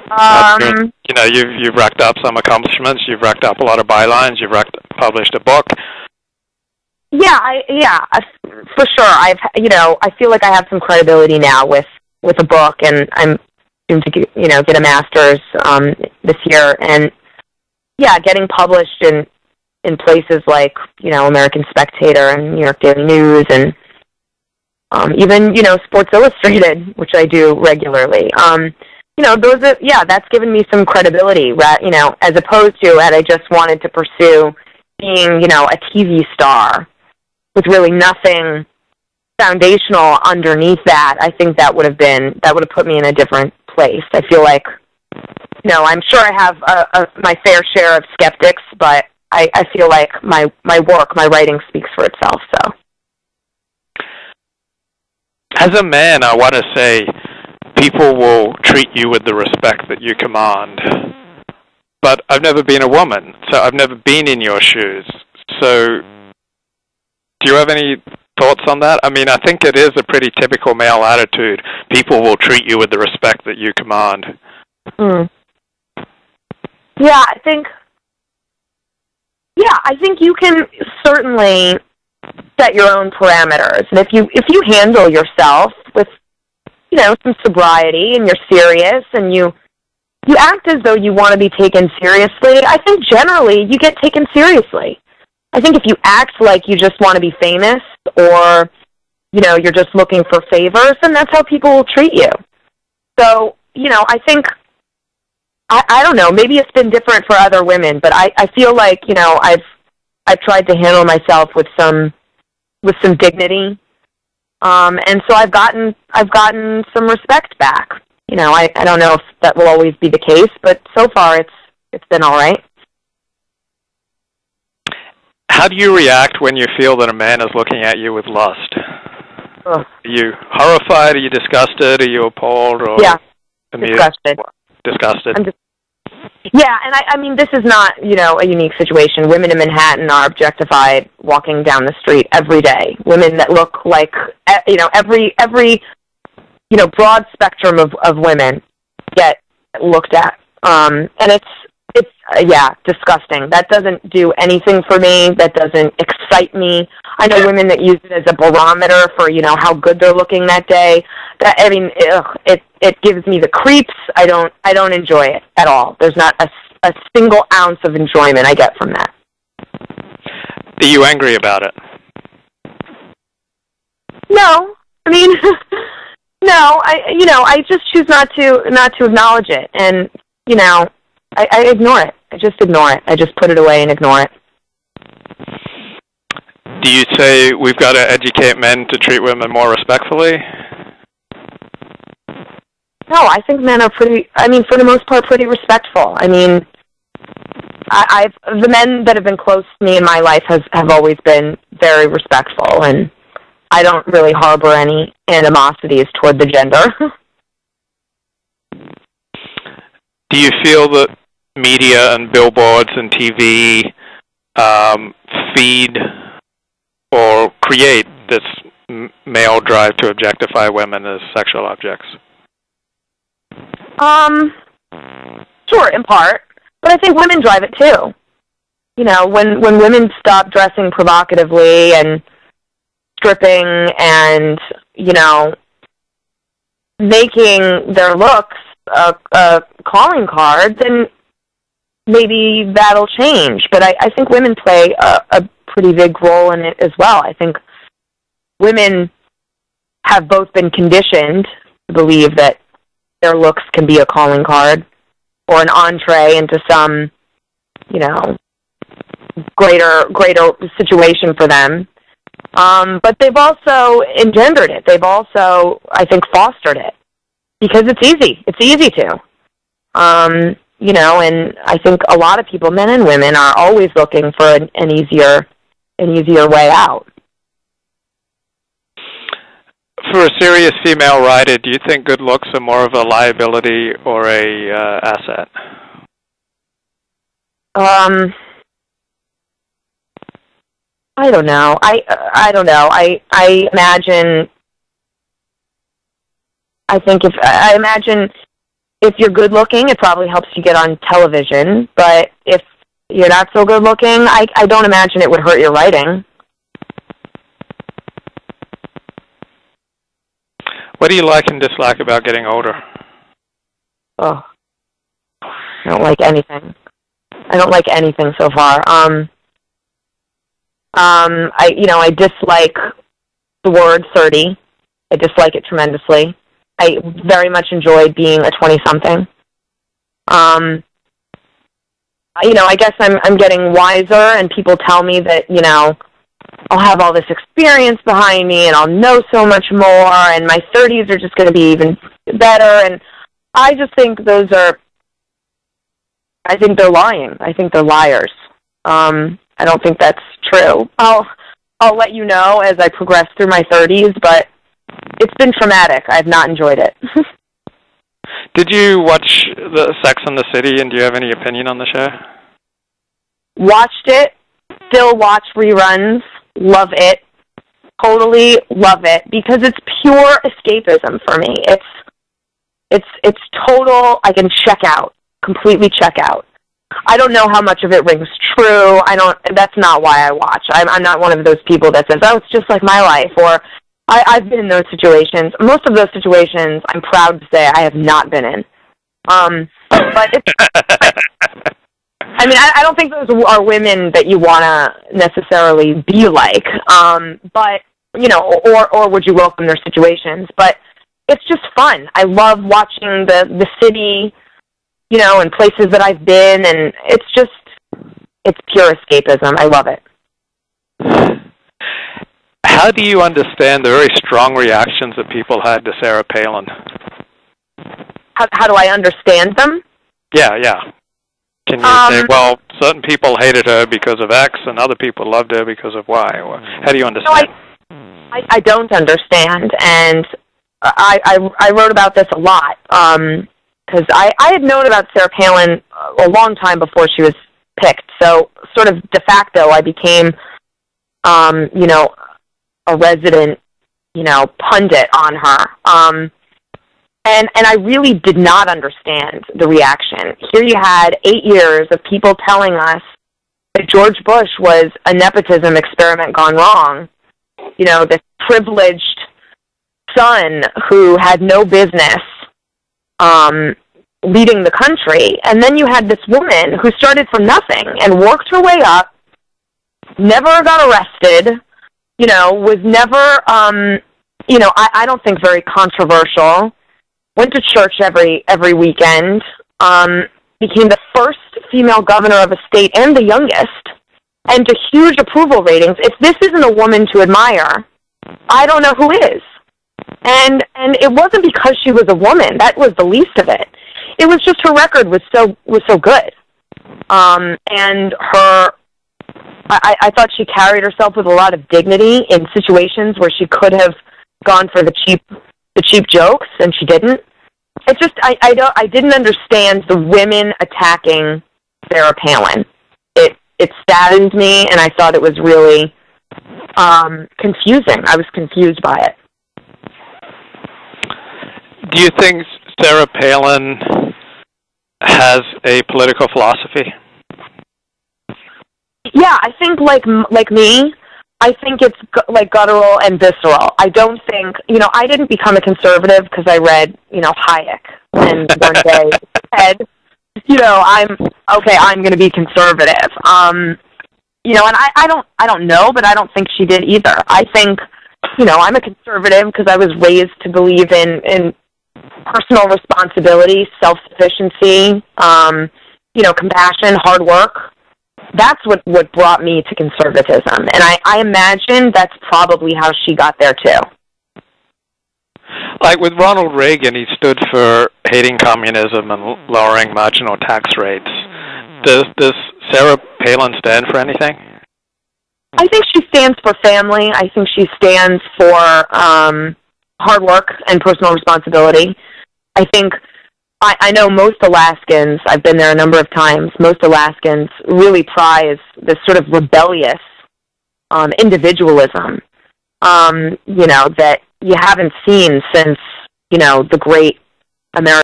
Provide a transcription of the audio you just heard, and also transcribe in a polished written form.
You know, you've racked up some accomplishments. You've racked up a lot of bylines. You've published a book. For sure. I feel like I have some credibility now with a book, and I'm soon to get a master's this year, and getting published in places like American Spectator and New York Daily News, and even Sports Illustrated, which I do regularly. That's given me some credibility, as opposed to had I just wanted to pursue being a TV star with really nothing foundational underneath that. I think that would have put me in a different place. I feel like, I'm sure I have my fair share of skeptics, but I feel like my work, my writing speaks for itself. So, as a man, I want to say people will treat you with the respect that you command. But I've never been a woman, so I've never been in your shoes. So, do you have any thoughts on that? I mean, I think it is a pretty typical male attitude. People will treat you with the respect that you command. Yeah, I think you can certainly set your own parameters, and if you handle yourself with some sobriety, and you're serious, and you act as though you want to be taken seriously, I think generally you get taken seriously. I think if you act like you just want to be famous, or you're just looking for favors, then that's how people will treat you. So I think I don't know, maybe it's been different for other women, but I feel like I've tried to handle myself with some dignity. And so I've gotten some respect back. I don't know if that will always be the case, but so far it's been all right. How do you react when you feel that a man is looking at you with lust? Ugh. Are you horrified? Are you disgusted? Are you appalled? Or disgusted. Disgusted. And I mean, this is not, a unique situation. Women in Manhattan are objectified walking down the street every day. Women that look like, every broad spectrum of women get looked at. And it's disgusting. That doesn't do anything for me. That doesn't excite me. I know women that use it as a barometer for, how good they're looking that day. It gives me the creeps. I don't enjoy it at all. There's not a single ounce of enjoyment I get from that. Are you angry about it? No. I mean, no. I just choose not to acknowledge it, and I ignore it. I just ignore it. I just put it away and ignore it. Do you say we've got to educate men to treat women more respectfully? No, I think men are for the most part, pretty respectful. I mean, the men that have been close to me in my life have always been very respectful, and I don't really harbor any animosities toward the gender. Do you feel that media and billboards and TV feed or create this male drive to objectify women as sexual objects? Sure, in part, but I think women drive it too. When women stop dressing provocatively and stripping and, making their looks a calling card, then maybe that'll change. But I think women play a pretty big role in it as well. I think women have both been conditioned to believe that their looks can be a calling card or an entree into some, greater situation for them. But they've also engendered it. They've also, I think, fostered it because it's easy. It's easy to. And I think a lot of people, men and women, are always looking for an easier way out. For a serious female writer, do you think good looks are more of a liability or a asset? I don't know. I don't know. I imagine. I imagine if you're good looking, it probably helps you get on television. But if you're not so good looking, I don't imagine it would hurt your writing. What do you like and dislike about getting older? Oh, I don't like anything. I don't like anything so far. I dislike the word 30. I dislike it tremendously. I very much enjoyed being a 20-something. I guess I'm getting wiser, and people tell me that, I'll have all this experience behind me, and I'll know so much more, and my 30s are just going to be even better, and I just think I think they're lying. I think they're liars. I don't think that's true. I'll let you know as I progress through my 30s, but it's been traumatic. I've not enjoyed it. Did you watch the Sex and the City, and do you have any opinion on the show? Watched it. Still watch reruns. Love it. Totally love it, because it's pure escapism for me. It's total. I can check out. Completely check out. I don't know how much of it rings true. That's not why I watch. I'm not one of those people that says, oh, it's just like my life, or I've been in those situations. Most of those situations, I'm proud to say I have not been in. But I don't think those are women that you want to necessarily be like. But, or would you welcome their situations? But it's just fun. I love watching the city, and places that I've been, and it's pure escapism. I love it. How do you understand the very strong reactions that people had to Sarah Palin? How do I understand them? Yeah. Can you say, well, certain people hated her because of X, and other people loved her because of Y? How do you understand? I don't understand, and I wrote about this a lot, because I had known about Sarah Palin a long time before she was picked. So sort of de facto, I became, a resident, pundit on her. And I really did not understand the reaction. Here you had 8 years of people telling us that George Bush was a nepotism experiment gone wrong. This privileged son who had no business leading the country. And then you had this woman who started from nothing and worked her way up, never got arrested, was never, I don't think very controversial, went to church every weekend, became the first female governor of a state and the youngest, and to huge approval ratings. If this isn't a woman to admire, I don't know who is. And it wasn't because she was a woman. That was the least of it. It was just her record was so good. And I thought she carried herself with a lot of dignity in situations where she could have gone for the cheap jokes, and she didn't. It's just I didn't understand the women attacking Sarah Palin. It saddened me, and I thought it was really confusing. I was confused by it. Do you think Sarah Palin has a political philosophy? Yeah, I think like me, I think it's like guttural and visceral. I don't think, I didn't become a conservative because I read, Hayek, and one day said, I'm going to be conservative. And I don't know, but I don't think she did either. I think, I'm a conservative because I was raised to believe in personal responsibility, self-sufficiency, compassion, hard work. That's what brought me to conservatism. And I imagine that's probably how she got there, too. Like with Ronald Reagan, he stood for hating communism and lowering marginal tax rates. Does Sarah Palin stand for anything? I think she stands for family. I think she stands for hard work and personal responsibility. I think I know most Alaskans, I've been there a number of times, most Alaskans really prize this sort of rebellious individualism, that you haven't seen since, the great American